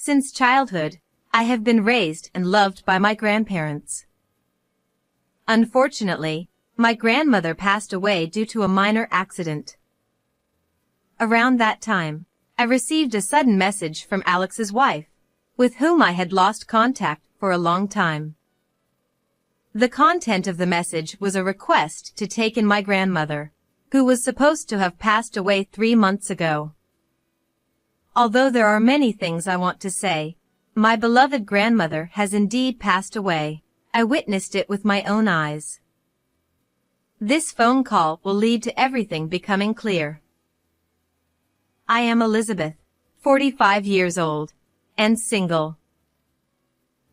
Since childhood, I have been raised and loved by my grandparents. Unfortunately, my grandmother passed away due to a minor accident. Around that time, I received a sudden message from Alex's wife, with whom I had lost contact for a long time. The content of the message was a request to take in my grandmother, who was supposed to have passed away 3 months ago. Although there are many things I want to say, my beloved grandmother has indeed passed away. I witnessed it with my own eyes. This phone call will lead to everything becoming clear. I am Elizabeth, 45 years old, and single.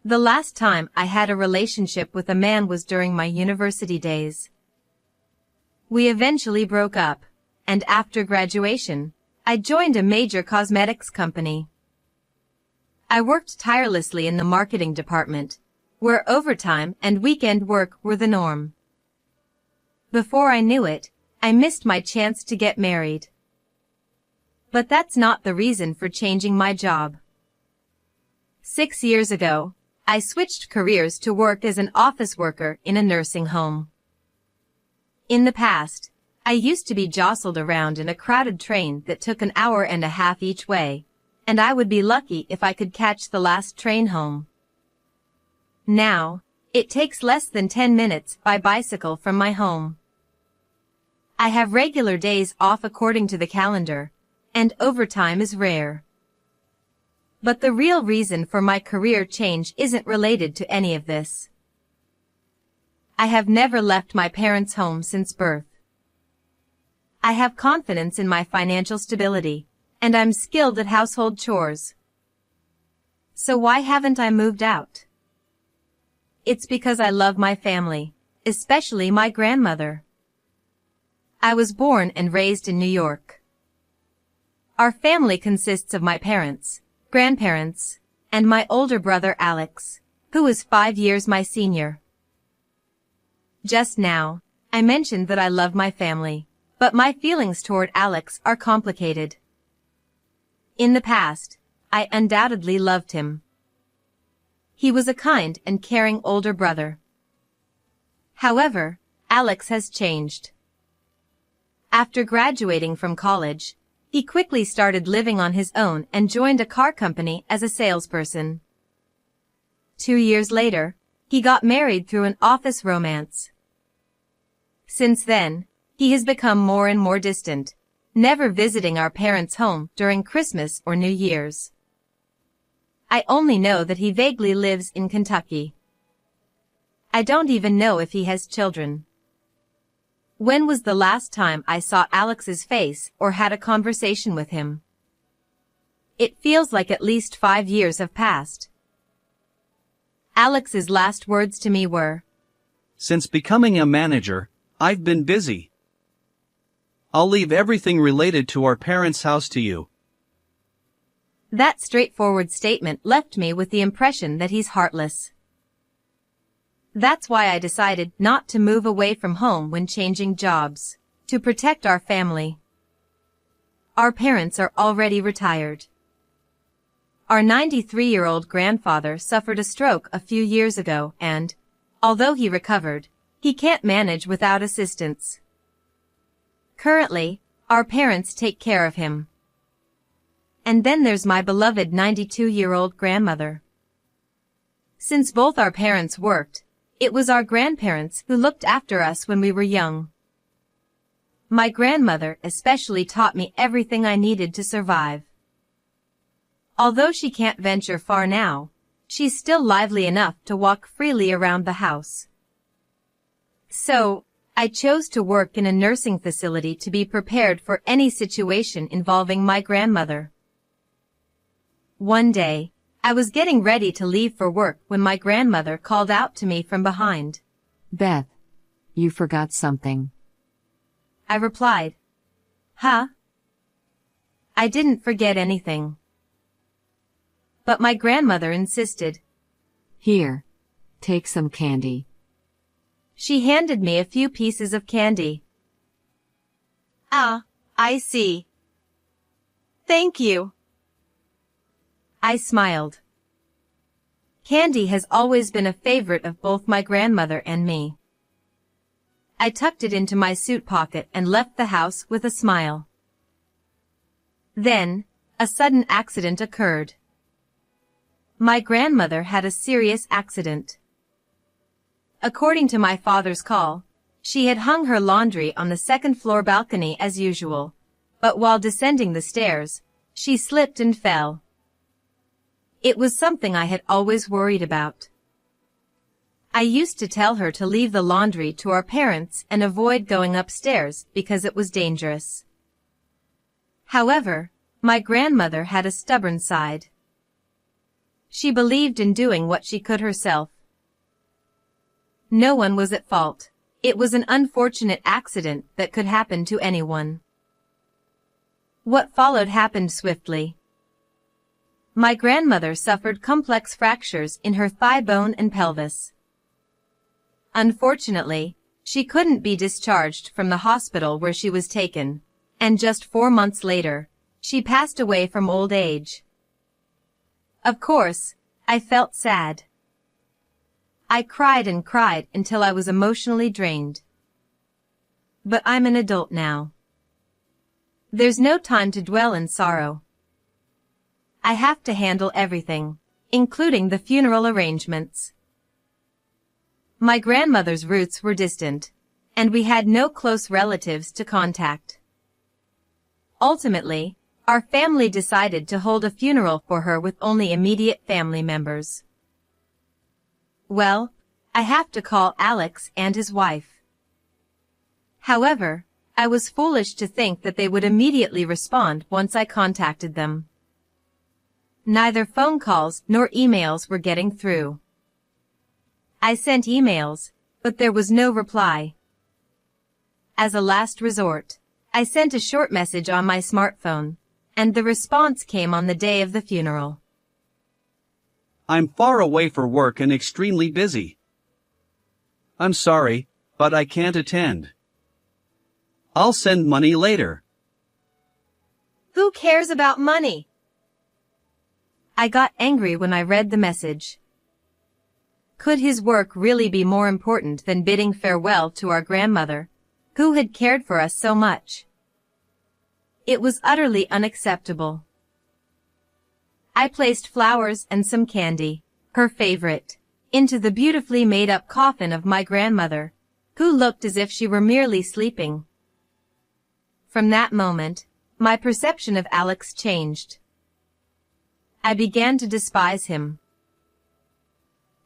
The last time I had a relationship with a man was during my university days. We eventually broke up, and after graduation, I joined a major cosmetics company. I worked tirelessly in the marketing department, where overtime and weekend work were the norm. Before I knew it, I missed my chance to get married. But that's not the reason for changing my job. 6 years ago, I switched careers to work as an office worker in a nursing home. In the past, I used to be jostled around in a crowded train that took an hour and a half each way, and I would be lucky if I could catch the last train home. Now, it takes less than 10 minutes by bicycle from my home. I have regular days off according to the calendar, and overtime is rare. But the real reason for my career change isn't related to any of this. I have never left my parents' home since birth. I have confidence in my financial stability, and I'm skilled at household chores. So why haven't I moved out? It's because I love my family, especially my grandmother. I was born and raised in New York. Our family consists of my parents, grandparents, and my older brother Alex, who is 5 years my senior. Just now, I mentioned that I love my family, but my feelings toward Alex are complicated. In the past, I undoubtedly loved him. He was a kind and caring older brother. However, Alex has changed. After graduating from college, he quickly started living on his own and joined a car company as a salesperson. 2 years later, he got married through an office romance. Since then, he has become more and more distant, never visiting our parents' home during Christmas or New Year's. I only know that he vaguely lives in Kentucky. I don't even know if he has children. When was the last time I saw Alex's face or had a conversation with him? It feels like at least 5 years have passed. Alex's last words to me were, "Since becoming a manager, I've been busy. I'll leave everything related to our parents' house to you." That straightforward statement left me with the impression that he's heartless. That's why I decided not to move away from home when changing jobs, to protect our family. Our parents are already retired. Our 93-year-old grandfather suffered a stroke a few years ago and, although he recovered, he can't manage without assistance. Currently, our parents take care of him. And then there's my beloved 92-year-old grandmother. Since both our parents worked, it was our grandparents who looked after us when we were young. My grandmother especially taught me everything I needed to survive. Although she can't venture far now, she's still lively enough to walk freely around the house. So, I chose to work in a nursing facility to be prepared for any situation involving my grandmother. One day, I was getting ready to leave for work when my grandmother called out to me from behind. "Beth, you forgot something." I replied, "Huh?" I didn't forget anything. But my grandmother insisted. "Here, take some candy." She handed me a few pieces of candy. "Ah, I see. Thank you." I smiled. Candy has always been a favorite of both my grandmother and me. I tucked it into my suit pocket and left the house with a smile. Then, a sudden accident occurred. My grandmother had a serious accident. According to my father's call, she had hung her laundry on the second-floor balcony as usual, but while descending the stairs, she slipped and fell. It was something I had always worried about. I used to tell her to leave the laundry to our parents and avoid going upstairs because it was dangerous. However, my grandmother had a stubborn side. She believed in doing what she could herself. No one was at fault. It was an unfortunate accident that could happen to anyone. What followed happened swiftly. My grandmother suffered complex fractures in her thigh bone and pelvis. Unfortunately, she couldn't be discharged from the hospital where she was taken, and just 4 months later, she passed away from old age. Of course, I felt sad. I cried and cried until I was emotionally drained. But I'm an adult now. There's no time to dwell in sorrow. I have to handle everything, including the funeral arrangements. My grandmother's roots were distant, and we had no close relatives to contact. Ultimately, our family decided to hold a funeral for her with only immediate family members. Well, I have to call Alex and his wife. However, I was foolish to think that they would immediately respond once I contacted them. Neither phone calls nor emails were getting through. I sent emails, but there was no reply. As a last resort, I sent a short message on my smartphone, and the response came on the day of the funeral. I'm far away for work and extremely busy. I'm sorry, but I can't attend. I'll send money later. Who cares about money? I got angry when I read the message. Could his work really be more important than bidding farewell to our grandmother, who had cared for us so much? It was utterly unacceptable. I placed flowers and some candy, her favorite, into the beautifully made-up coffin of my grandmother, who looked as if she were merely sleeping. From that moment, my perception of Alex changed. I began to despise him.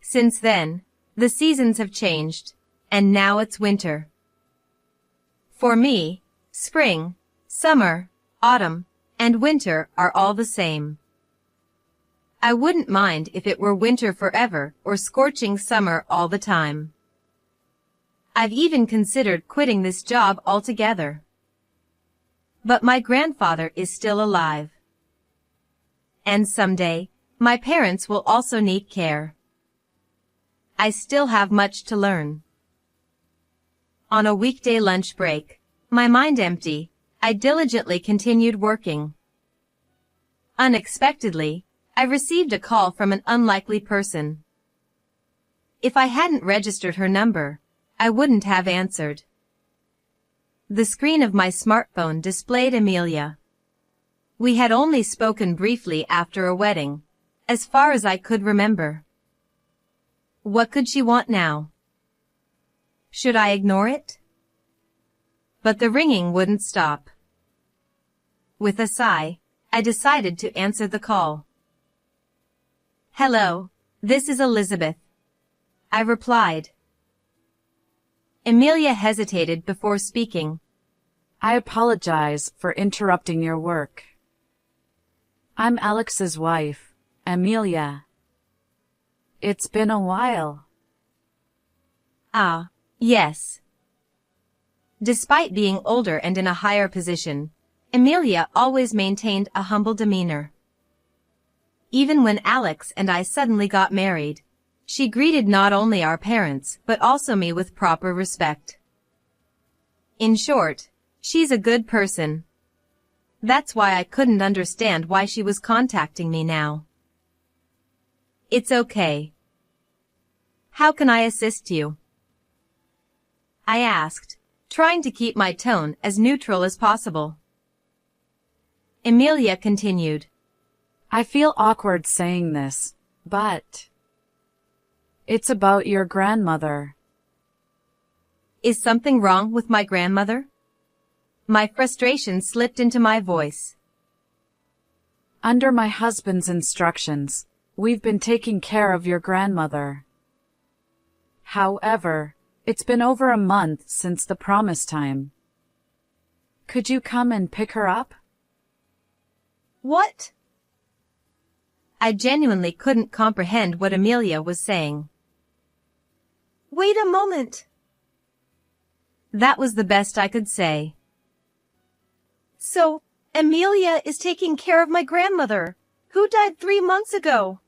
Since then, the seasons have changed, and now it's winter. For me, spring, summer, autumn, and winter are all the same. I wouldn't mind if it were winter forever or scorching summer all the time. I've even considered quitting this job altogether. But my grandfather is still alive. And someday, my parents will also need care. I still have much to learn. On a weekday lunch break, my mind empty, I diligently continued working. Unexpectedly, I received a call from an unlikely person. If I hadn't registered her number, I wouldn't have answered. The screen of my smartphone displayed Amelia. We had only spoken briefly after a wedding, as far as I could remember. What could she want now? Should I ignore it? But the ringing wouldn't stop. With a sigh, I decided to answer the call. Hello, this is Elizabeth, I replied. Amelia hesitated before speaking. I apologize for interrupting your work. I'm Alex's wife, Amelia. It's been a while. Ah, yes. Despite being older and in a higher position, Amelia always maintained a humble demeanor. Even when Alex and I suddenly got married, she greeted not only our parents but also me with proper respect. In short, she's a good person. That's why I couldn't understand why she was contacting me now. It's okay. How can I assist you? I asked, trying to keep my tone as neutral as possible. Amelia continued. I feel awkward saying this, but it's about your grandmother. Is something wrong with my grandmother? My frustration slipped into my voice. Under my husband's instructions, we've been taking care of your grandmother. However, it's been over a month since the promise time. Could you come and pick her up? What? I genuinely couldn't comprehend what Amelia was saying. Wait a moment. That was the best I could say. So, Amelia is taking care of my grandmother, who died 3 months ago.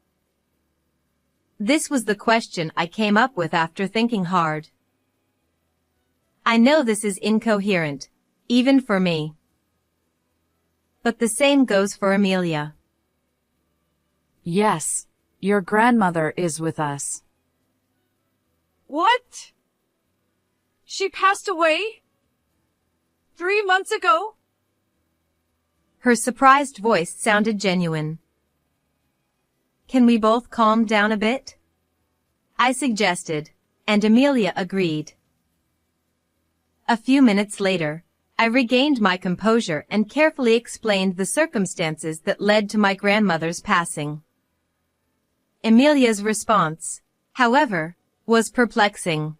This was the question I came up with after thinking hard. I know this is incoherent, even for me. But the same goes for Amelia. Yes, your grandmother is with us. What? She passed away? 3 months ago? Her surprised voice sounded genuine. Can we both calm down a bit? I suggested, and Amelia agreed. A few minutes later, I regained my composure and carefully explained the circumstances that led to my grandmother's passing. Amelia's response, however, was perplexing.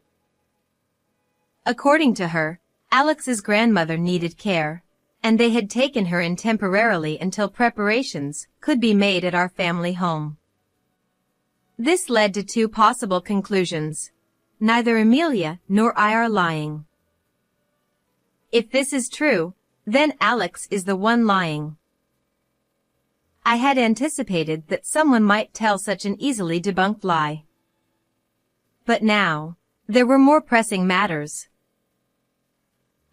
According to her, Alex's grandmother needed care, and they had taken her in temporarily until preparations could be made at our family home. This led to 2 possible conclusions. Neither Amelia nor I are lying. If this is true, then Alex is the one lying. I had anticipated that someone might tell such an easily debunked lie. But now, there were more pressing matters.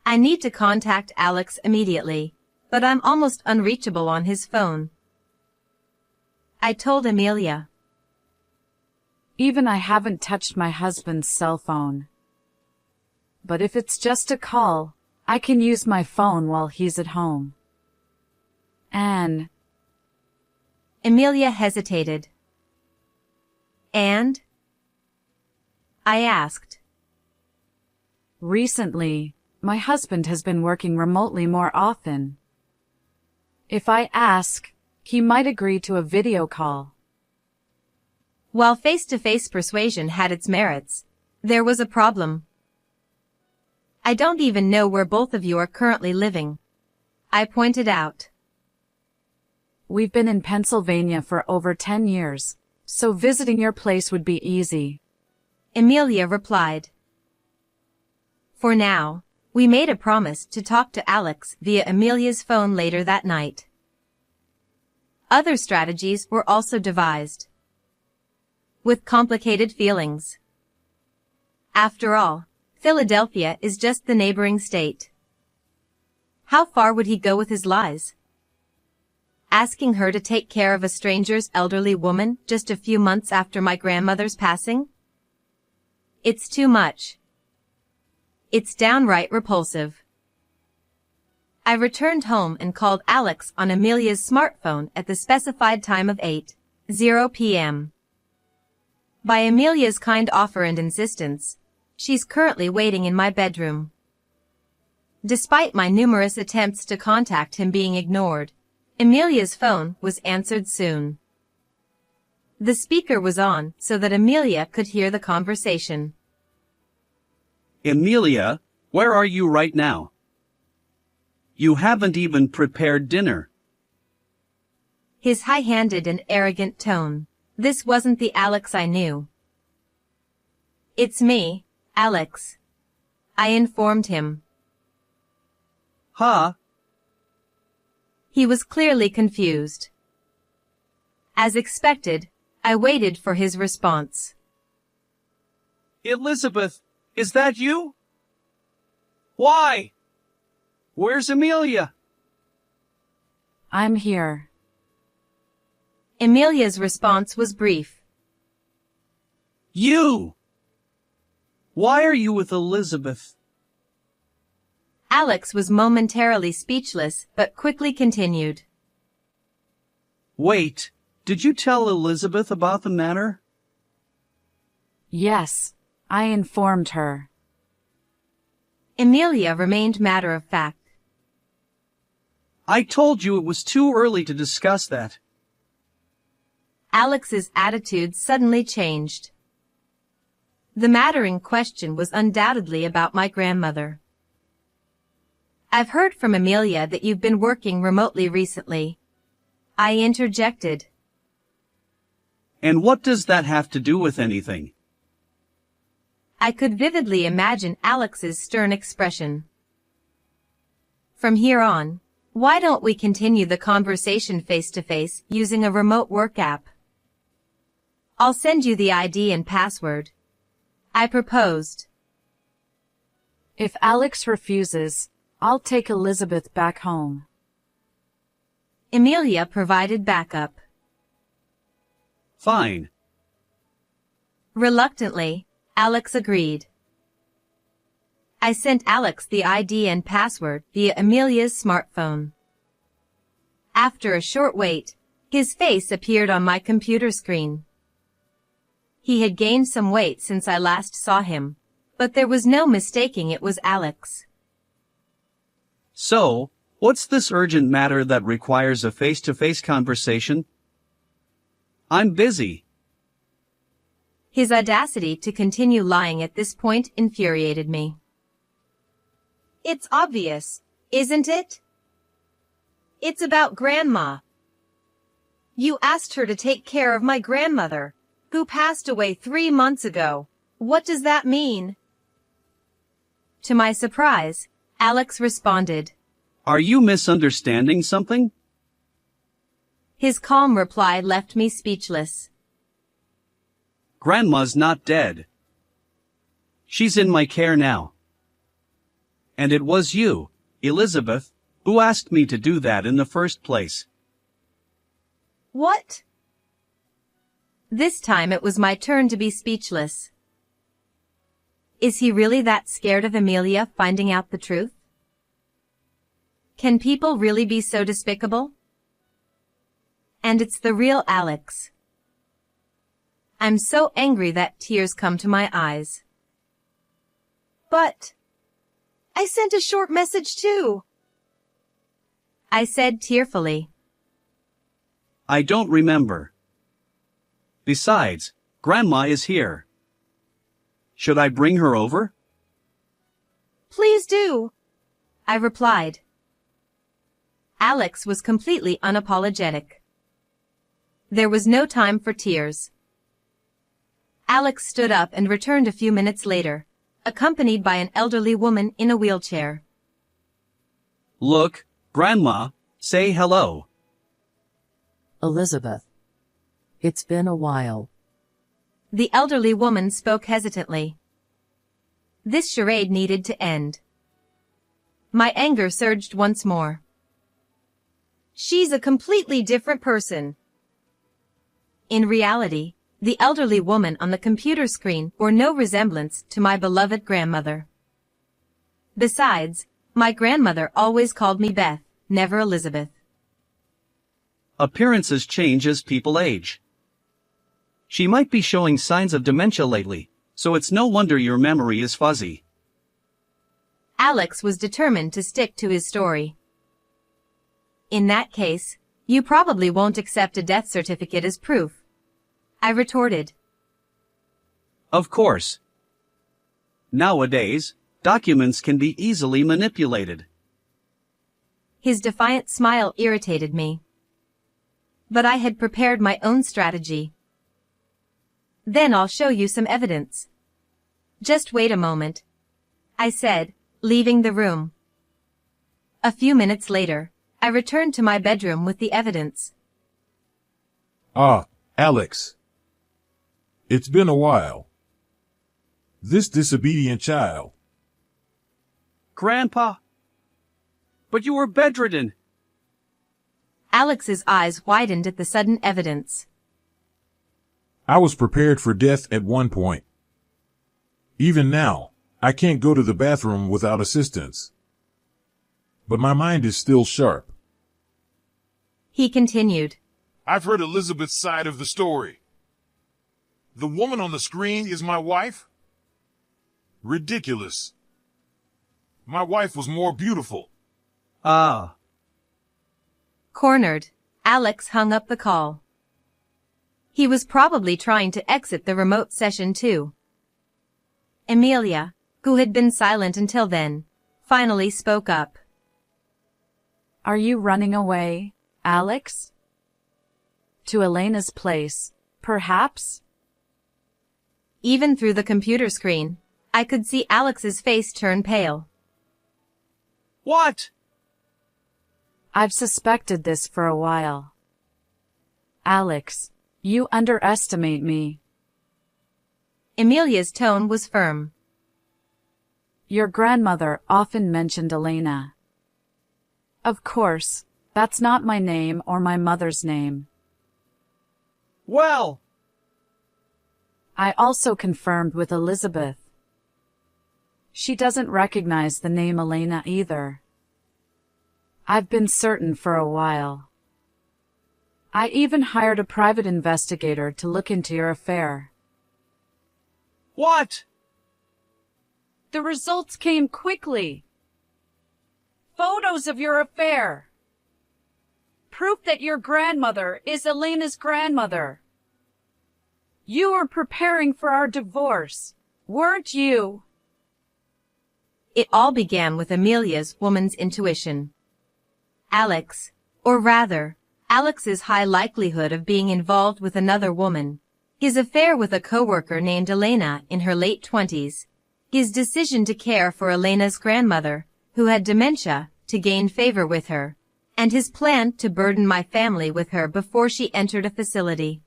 I need to contact Alex immediately, but I'm almost unreachable on his phone. I told Amelia. Even I haven't touched my husband's cell phone. But if it's just a call, I can use my phone while he's at home. And Amelia hesitated. And? I asked. Recently, my husband has been working remotely more often. If I ask, he might agree to a video call. While face-to-face persuasion had its merits, there was a problem. I don't even know where both of you are currently living. I pointed out. We've been in Pennsylvania for over 10 years, so visiting your place would be easy. Amelia replied. For now, we made a promise to talk to Alex via Amelia's phone later that night. Other strategies were also devised. With complicated feelings. After all, Philadelphia is just the neighboring state. How far would he go with his lies? Asking her to take care of a stranger's elderly woman just a few months after my grandmother's passing? It's too much. It's downright repulsive. I returned home and called Alex on Amelia's smartphone at the specified time of 8:00 p.m. By Amelia's kind offer and insistence, she's currently waiting in my bedroom. Despite my numerous attempts to contact him being ignored, Amelia's phone was answered soon. The speaker was on so that Amelia could hear the conversation. Amelia, where are you right now? You haven't even prepared dinner. His high-handed and arrogant tone. This wasn't the Alex I knew. It's me, Alex. I informed him. Huh? He was clearly confused. As expected, I waited for his response. Elizabeth, is that you? Why? Where's Amelia? I'm here. Amelia's response was brief, You! Why are you with Elizabeth? Alex was momentarily speechless, but quickly continued. Wait, did you tell Elizabeth about the matter? Yes, I informed her. Emilia remained matter-of-fact. I told you it was too early to discuss that. Alex's attitude suddenly changed. The matter in question was undoubtedly about my grandmother. I've heard from Emilia that you've been working remotely recently. I interjected. And what does that have to do with anything? I could vividly imagine Alex's stern expression. From here on, why don't we continue the conversation face-to-face using a remote work app? I'll send you the ID and password. I proposed. If Alex refuses, I'll take Elizabeth back home. Emilia provided backup. Fine. Reluctantly, Alex agreed. I sent Alex the ID and password via Emilia's smartphone. After a short wait, his face appeared on my computer screen. He had gained some weight since I last saw him, but there was no mistaking it was Alex. So, what's this urgent matter that requires a face-to-face conversation? I'm busy. His audacity to continue lying at this point infuriated me. It's obvious, isn't it? It's about Grandma. You asked her to take care of my grandmother, who passed away 3 months ago. What does that mean? To my surprise, Alex responded. Are you misunderstanding something? His calm reply left me speechless. Grandma's not dead. She's in my care now. And it was you, Elizabeth, who asked me to do that in the first place. What? This time it was my turn to be speechless. Is he really that scared of Emilia finding out the truth? Can people really be so despicable? And it's the real Alex. I'm so angry that tears come to my eyes. But I sent a short message too, I said tearfully. I don't remember. Besides, Grandma is here. Should I bring her over? Please do, I replied. Alex was completely unapologetic. There was no time for tears. Alex stood up and returned a few minutes later, accompanied by an elderly woman in a wheelchair. Look, Grandma, say hello. Elizabeth. It's been a while. The elderly woman spoke hesitantly. This charade needed to end. My anger surged once more. She's a completely different person. In reality, the elderly woman on the computer screen bore no resemblance to my beloved grandmother. Besides, my grandmother always called me Beth, never Elizabeth. Appearances change as people age. She might be showing signs of dementia lately, so it's no wonder your memory is fuzzy. Alex was determined to stick to his story. In that case, you probably won't accept a death certificate as proof, I retorted. Of course. Nowadays, documents can be easily manipulated. His defiant smile irritated me. But I had prepared my own strategy. Then I'll show you some evidence. Just wait a moment, I said, leaving the room. A few minutes later, I returned to my bedroom with the evidence. Ah, Alex. It's been a while. This disobedient child. Grandpa? But you were bedridden. Alex's eyes widened at the sudden evidence. I was prepared for death at one point. Even now, I can't go to the bathroom without assistance. But my mind is still sharp. He continued. I've heard Elizabeth's side of the story. The woman on the screen is my wife? Ridiculous. My wife was more beautiful. Ah. Cornered, Alex hung up the call. He was probably trying to exit the remote session too. Emilia, who had been silent until then, finally spoke up. Are you running away, Alex? To Elena's place, perhaps? Even through the computer screen, I could see Alex's face turn pale. What? I've suspected this for a while. Alex, you underestimate me. Emilia's tone was firm. Your grandmother often mentioned Elena. Of course, that's not my name or my mother's name. Well. I also confirmed with Elizabeth. She doesn't recognize the name Elena either. I've been certain for a while. I even hired a private investigator to look into your affair. What? The results came quickly. Photos of your affair. Proof that your grandmother is Elena's grandmother. You were preparing for our divorce, weren't you? It all began with Emilia's woman's intuition. Alex, or rather, Alex's high likelihood of being involved with another woman, his affair with a coworker named Elena in her late 20s, his decision to care for Elena's grandmother, who had dementia, to gain favor with her, and his plan to burden my family with her before she entered a facility.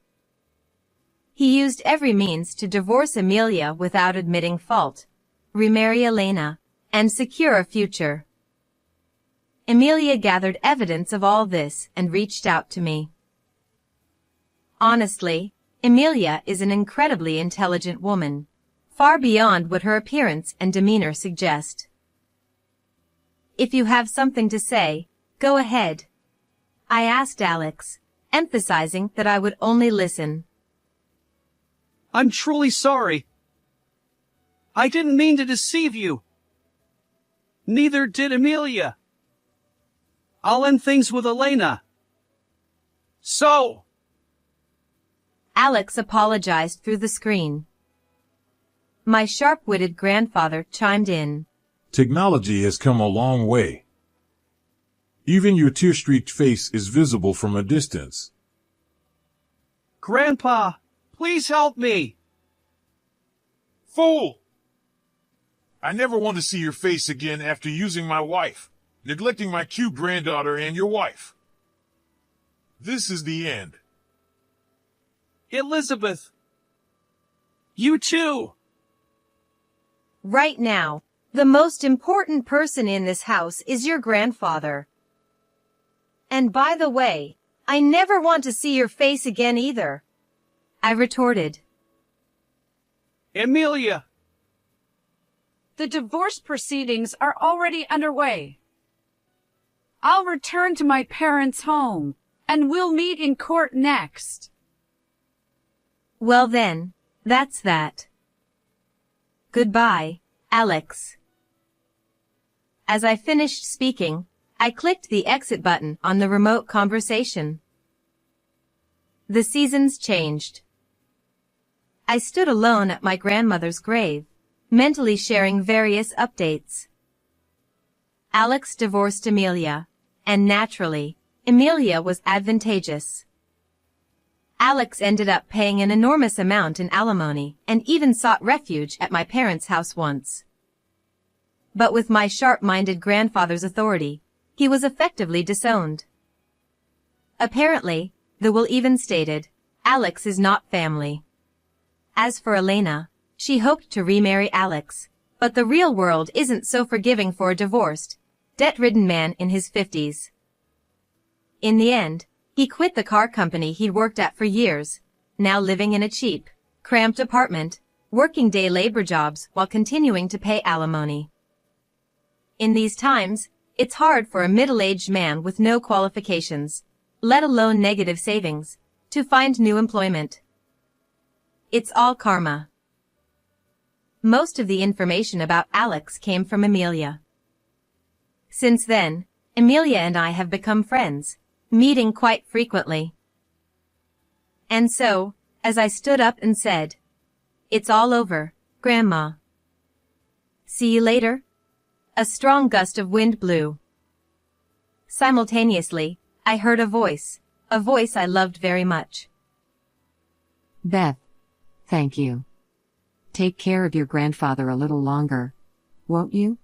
He used every means to divorce Emilia without admitting fault, remarry Elena, and secure a future. Emilia gathered evidence of all this and reached out to me. Honestly, Emilia is an incredibly intelligent woman, far beyond what her appearance and demeanor suggest. If you have something to say, go ahead. I asked Alex, emphasizing that I would only listen. I'm truly sorry. I didn't mean to deceive you. Neither did Emilia. I'll end things with Elena. So. Alex apologized through the screen. My sharp-witted grandfather chimed in. Technology has come a long way. Even your tear-streaked face is visible from a distance. Grandpa, please help me. Fool! I never want to see your face again after using my wife, neglecting my cute granddaughter and your wife. This is the end. Elizabeth. You too. Right now, the most important person in this house is your grandfather. And by the way, I never want to see your face again either, I retorted. Emilia. The divorce proceedings are already underway. I'll return to my parents' home, and we'll meet in court next. Well then, that's that. Goodbye, Alex. As I finished speaking, I clicked the exit button on the remote conversation. The seasons changed. I stood alone at my grandmother's grave, mentally sharing various updates. Alex divorced Emilia, and naturally, Emilia was advantageous. Alex ended up paying an enormous amount in alimony and even sought refuge at my parents' house once. But with my sharp-minded grandfather's authority, he was effectively disowned. Apparently, the will even stated, Alex is not family. As for Elena, she hoped to remarry Alex, but the real world isn't so forgiving for a divorced, debt-ridden man in his 50s. In the end, he quit the car company he'd worked at for years, now living in a cheap, cramped apartment, working day labor jobs while continuing to pay alimony. In these times, it's hard for a middle-aged man with no qualifications, let alone negative savings, to find new employment. It's all karma. Most of the information about Alex came from Amelia. Since then, Amelia and I have become friends, meeting quite frequently. And so, as I stood up and said, "It's all over, Grandma. See you later," a strong gust of wind blew. Simultaneously, I heard a voice I loved very much. Beth. Thank you. Take care of your grandfather a little longer, won't you?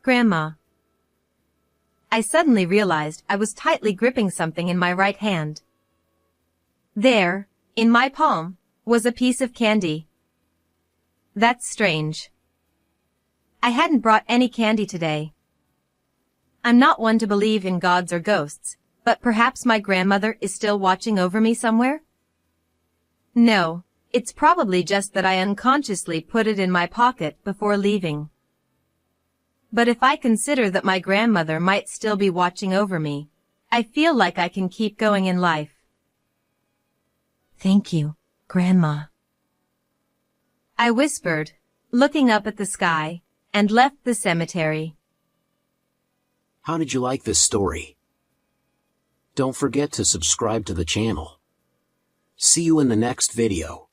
Grandma. I suddenly realized I was tightly gripping something in my right hand. There, in my palm, was a piece of candy. That's strange. I hadn't brought any candy today. I'm not one to believe in gods or ghosts, but perhaps my grandmother is still watching over me somewhere? No, it's probably just that I unconsciously put it in my pocket before leaving. But if I consider that my grandmother might still be watching over me, I feel like I can keep going in life. Thank you, Grandma, I whispered, looking up at the sky, and left the cemetery. How did you like this story? Don't forget to subscribe to the channel. See you in the next video.